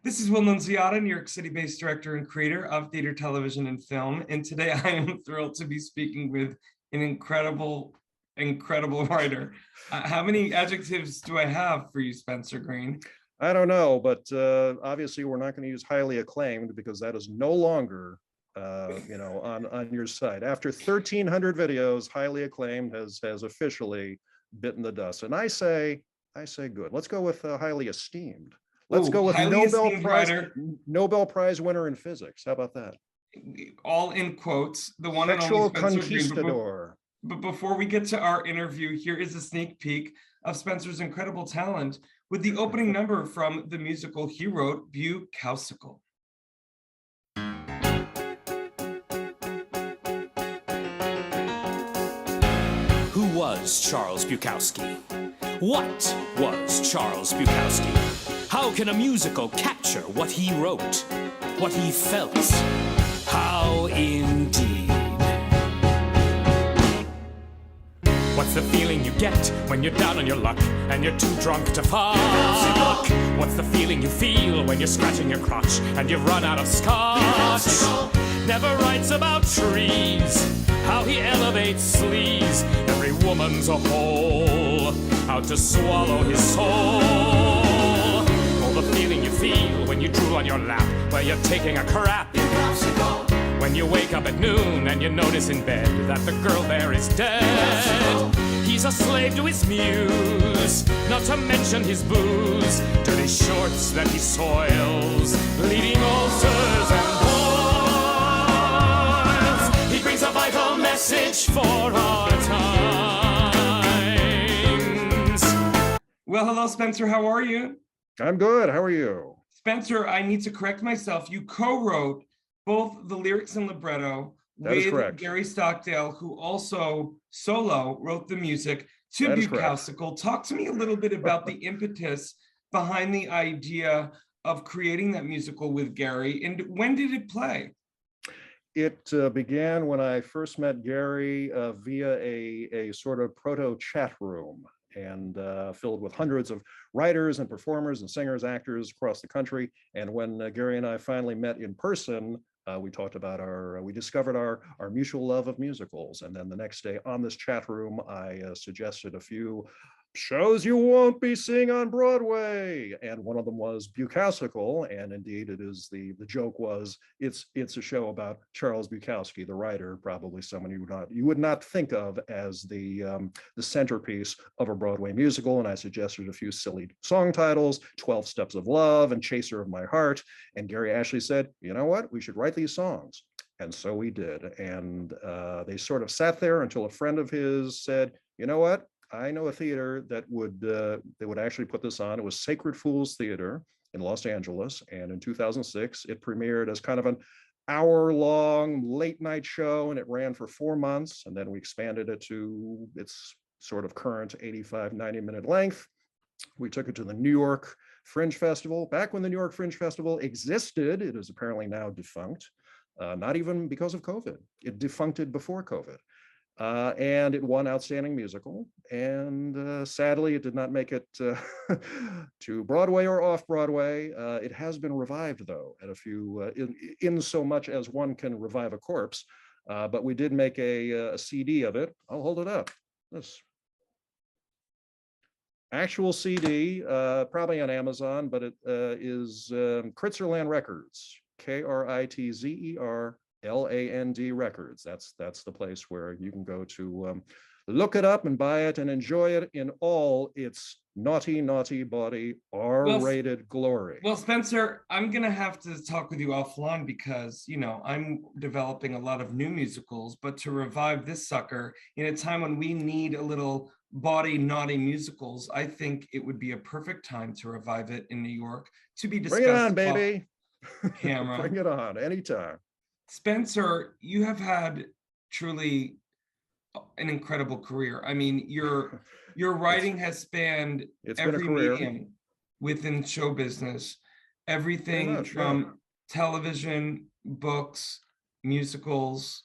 This is Will Nunziata, New York City-based director and creator of theater, television, and film. And today I am thrilled to be speaking with an incredible writer. How many adjectives do I have for you, Spencer Green? I don't know, but obviously we're not going to use highly acclaimed because that is no longer, on your site. After 1,300 videos, highly acclaimed has officially bitten the dust. And I say good. Let's go with highly esteemed. Let's go with Nobel Prize winner in physics. How about that? All in quotes. The one Sexual and only Spencer conquistador. But before we get to our interview, here is a sneak peek of Spencer's incredible talent with the opening number from the musical he wrote, Bukowsical. Who was Charles Bukowski? What was Charles Bukowski? How can a musical capture what he wrote, what he felt? How indeed. What's the feeling you get when you're down on your luck and you're too drunk to fuck? What's the feeling you feel when you're scratching your crotch and you've run out of scotch? Never writes about trees, how he elevates sleaze. Every woman's a hole, how to swallow his soul. Oh, the feeling you feel when you drool on your lap while you're taking a crap. When you wake up at noon and you notice in bed that the girl there is dead. He's a slave to his muse, not to mention his booze, dirty shorts that he soils, bleeding ulcers and boils. He brings a vital message for our times. Well, hello, Spencer. How are you? I'm good. How are you? Spencer, I need to correct myself. You co-wrote both the lyrics and libretto with Gary Stockdale, who also solo wrote the music to Bukowsical. Talk to me a little bit about the impetus behind the idea of creating that musical with Gary, and when did it play? It began when I first met Gary via a sort of proto chat room, and filled with hundreds of writers and performers and singers, actors across the country. And when Gary and I finally met in person, we talked about we discovered our mutual love of musicals. And then the next day on this chat room, I suggested a few shows you won't be seeing on Broadway. And one of them was Bukowsical. And indeed it is, the joke was, it's a show about Charles Bukowski, the writer, probably someone you would not think of as the centerpiece of a Broadway musical. And I suggested a few silly song titles, 12 Steps of Love and Chaser of My Heart. And Gary Ashley said, you know what, we should write these songs. And so we did. And they sort of sat there until a friend of his said, you know what, I know a theater that would actually put this on. It was Sacred Fools Theater in Los Angeles. And in 2006, it premiered as kind of an hour-long late night show, and it ran for 4 months. And then we expanded it to its sort of current 85, 90-minute length. We took it to the New York Fringe Festival. Back when the New York Fringe Festival existed, it is apparently now defunct, not even because of COVID. It defuncted before COVID. And it won Outstanding Musical, and sadly it did not make it to Broadway or off Broadway. It has been revived though at a few, in so much as one can revive a corpse, but we did make a CD of it. I'll hold it up. This actual CD, probably on Amazon, but it is Kritzerland Records, K-R-I-T-Z-E-R LAND Records. That's the place where you can go to look it up and buy it and enjoy it in all its naughty, naughty body, R-rated glory. Well, Spencer, I'm gonna have to talk with you offline because, I'm developing a lot of new musicals, but to revive this sucker in a time when we need a little body naughty musicals, I think it would be a perfect time to revive it in New York, to be discussed. Bring it on, baby. Camera. Bring it on anytime. Spencer, you have had truly an incredible career. I mean, your writing has spanned every medium within show business, everything from television, books, musicals.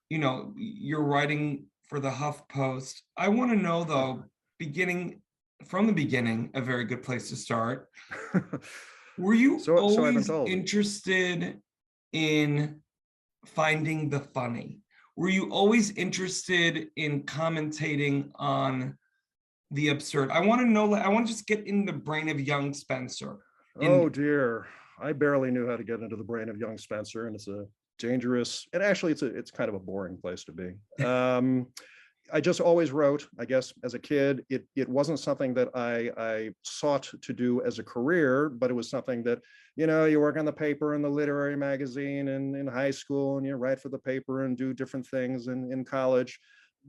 You're writing for the Huff Post. I want to know, though, beginning from the beginning, a very good place to start. Were you So I've been always told. interested in finding the funny? Were you always interested in commentating on the absurd? I want to know, I want to just get in the brain of young Spencer. Oh dear, I barely knew how to get into the brain of young Spencer, and it's a dangerous, and actually it's kind of a boring place to be. I just always wrote, I guess, as a kid. It wasn't something that I sought to do as a career, but it was something that, you know, you work on the paper and the literary magazine and in high school, and you write for the paper and do different things in college.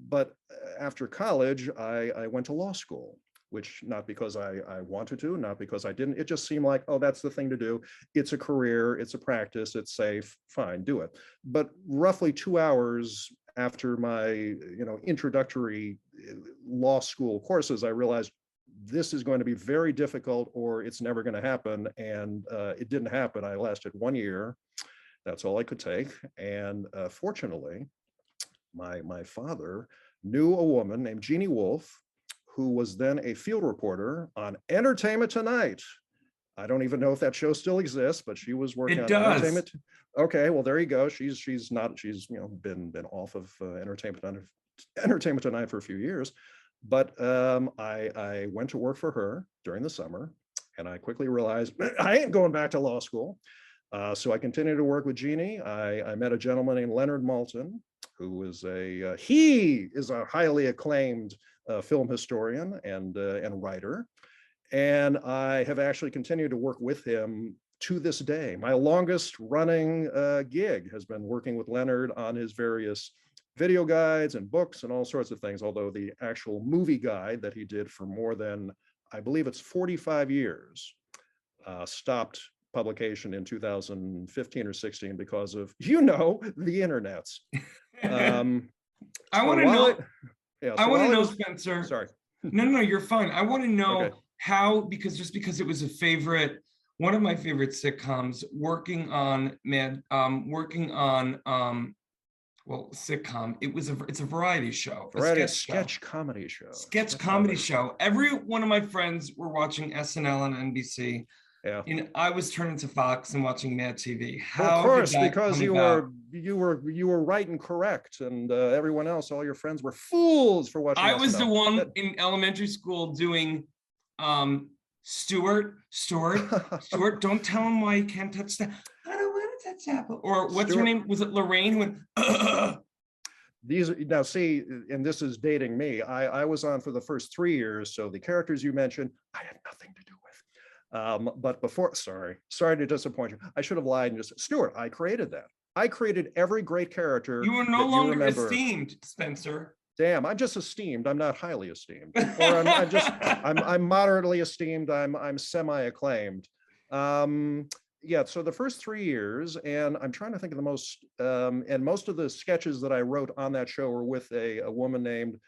But after college, I went to law school, which not because I wanted to, not because I didn't. It just seemed like, oh, that's the thing to do. It's a career, it's a practice, it's safe, fine, do it. But roughly 2 hours after my, you know, introductory law school courses, I realized this is going to be very difficult, or it's never going to happen. And it didn't happen. I lasted 1 year. That's all I could take. And fortunately, my father knew a woman named Jeannie Wolf, who was then a field reporter on Entertainment Tonight. I don't even know if that show still exists, but she was working on Entertainment. Okay, well, there you go. She's you know, been off of Entertainment Tonight for a few years. But I went to work for her during the summer, and I quickly realized I ain't going back to law school. So I continued to work with Jeannie. I met a gentleman named Leonard Maltin, who is he is a highly acclaimed film historian and writer. And I have actually continued to work with him to this day. My longest running gig has been working with Leonard on his various video guides and books and all sorts of things, although the actual movie guide that he did for more than, I believe it's 45 years, stopped publication in 2015 or 16 because of, you know, the internets. I want to know. I want to know, Spencer. Sorry. No, you're fine. I want to know Okay. how, because it was a favorite, one of my favorite sitcoms, working on sitcom. It's a variety show. A sketch comedy show. Sketch comedy show. Every one of my friends were watching SNL on NBC. Yeah. And I was turning to Fox and watching Mad TV. How of course, because you were right and correct, and everyone else, all your friends, were fools for watching. I was the one in elementary school doing Stuart, don't tell him why he can't touch that. I don't want to touch that. Or what's her name? Was it Lorraine who went? These now see, and this is dating me. I was on for the first 3 years, so the characters you mentioned, I had nothing to do with. But before, sorry to disappoint you. I should have lied and just said, Stuart, I created that. I created every great character. You are no longer esteemed, Spencer. Damn, I'm just esteemed. I'm not highly esteemed, or I'm moderately esteemed. I'm semi-acclaimed. Yeah. So the first 3 years, and I'm trying to think of the most. And most of the sketches that I wrote on that show were with a woman named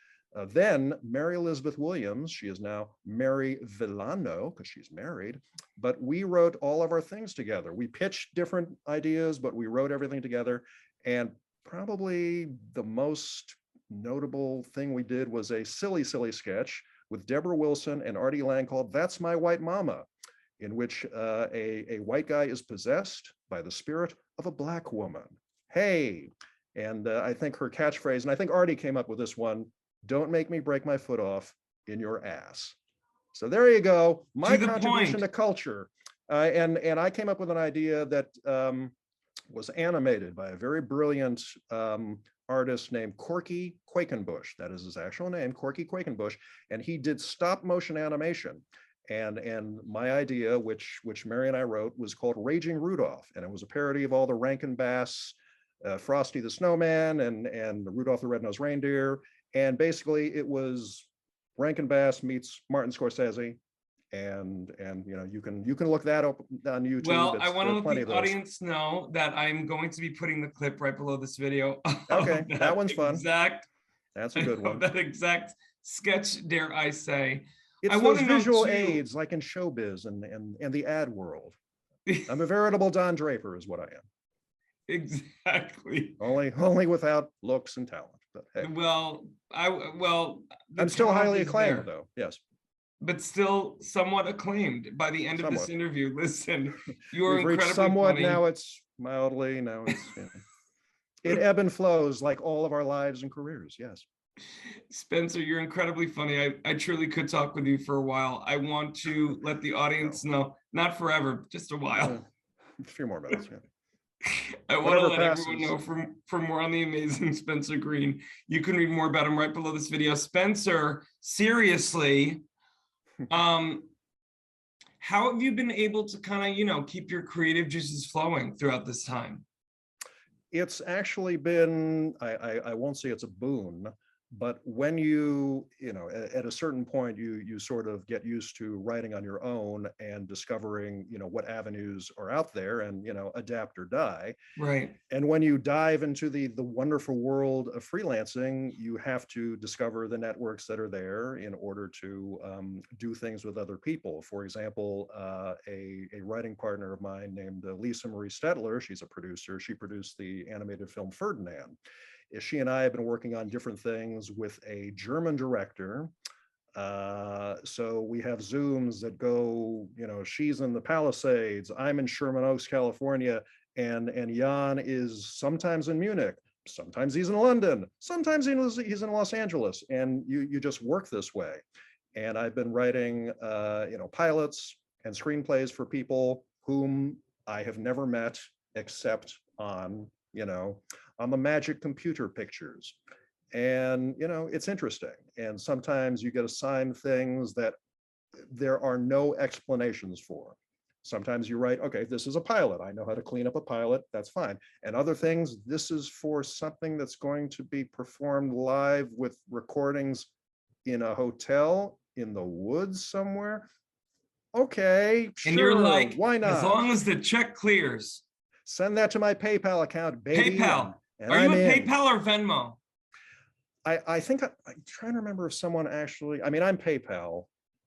then Mary Elizabeth Williams. She is now Mary Villano because she's married. But we wrote all of our things together. We pitched different ideas, but we wrote everything together. And probably the most notable thing we did was a silly sketch with Deborah Wilson and Artie Lang called That's My White Mama, in which a white guy is possessed by the spirit of a black woman. Hey, and I think her catchphrase, and I think Artie came up with this one, don't make me break my foot off in your ass. So there you go, my contribution to culture. And I came up with an idea that was animated by a very brilliant artist named Corky Quakenbush. That is his actual name, Corky Quakenbush, and he did stop motion animation. And my idea, which Mary and I wrote, was called Raging Rudolph, and it was a parody of all the Rankin Bass, Frosty the Snowman, and Rudolph the Red-Nosed Reindeer. And basically, it was Rankin Bass meets Martin Scorsese. And you know, you can look that up on YouTube. Well, I want to let the audience know that I'm going to be putting the clip right below this video. Okay, that one's fun. That's a good one. That exact sketch, dare I say. It's those visual aids like in showbiz and the ad world. I'm a veritable Don Draper is what I am. Exactly. Only without looks and talent. But hey. I'm still highly acclaimed though. Yes. but still somewhat acclaimed by the end of this interview. Listen, you are We've reached incredibly somewhat, funny. now it's mildly, now it's it ebb and flows like all of our lives and careers. Yes. Spencer, you're incredibly funny. I truly could talk with you for a while. I want to let the audience know, not forever, just a while. A few more minutes. Yeah. I want to let everyone know for more on the amazing Spencer Green. You can read more about him right below this video. Spencer, seriously, how have you been able to kind of, keep your creative juices flowing throughout this time? It's actually been, I won't say it's a boon, but when you at a certain point, you sort of get used to writing on your own and discovering, what avenues are out there and, adapt or die. Right. And when you dive into the wonderful world of freelancing, you have to discover the networks that are there in order to do things with other people. For example, a writing partner of mine named Lisa Marie Stetler, she's a producer. She produced the animated film Ferdinand. She and I have been working on different things with a German director. So we have Zooms that go, she's in the Palisades, I'm in Sherman Oaks, California, and Jan is sometimes in Munich, sometimes he's in London, sometimes he's in Los Angeles, and you just work this way. And I've been writing, pilots and screenplays for people whom I have never met except on the magic computer pictures. And, it's interesting. And sometimes you get assigned things that there are no explanations for. Sometimes you write, okay, this is a pilot. I know how to clean up a pilot. That's fine. And other things, this is for something that's going to be performed live with recordings in a hotel in the woods somewhere. Okay, sure. And you're like, why not? As long as the check clears. Send that to my PayPal account, baby. PayPal. And Are you I'm a in. PayPal or Venmo? I think I'm trying to remember if someone actually, I'm PayPal.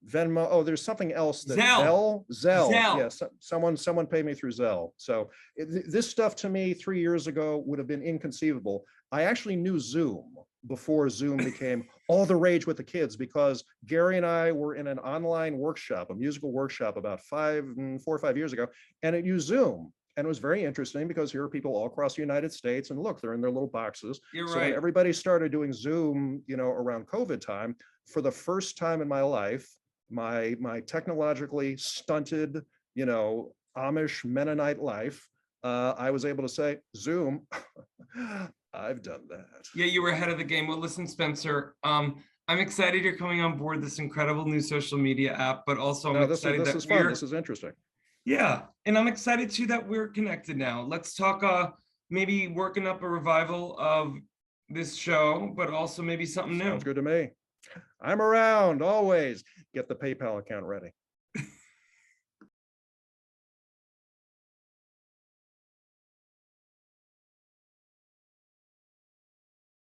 Venmo, oh, there's something else that Zelle. Zelle. Yes, someone paid me through Zelle. So this stuff to me 3 years ago would have been inconceivable. I actually knew Zoom before Zoom became all the rage with the kids, because Gary and I were in an online workshop, a musical workshop about 4 or 5 years ago, and it used Zoom. And it was very interesting because here are people all across the United States, and look, they're in their little boxes. You're so right. When everybody started doing Zoom, around COVID time, for the first time in my life, my technologically stunted, Amish Mennonite life, I was able to say, Zoom, I've done that. Yeah, you were ahead of the game. Well, listen, Spencer, I'm excited you're coming on board this incredible new social media app, but also I'm excited this is fun. This is interesting. Yeah, and I'm excited too that we're connected now. Let's talk maybe working up a revival of this show, but also maybe something new. Sounds good to me. I'm around always. Get the PayPal account ready.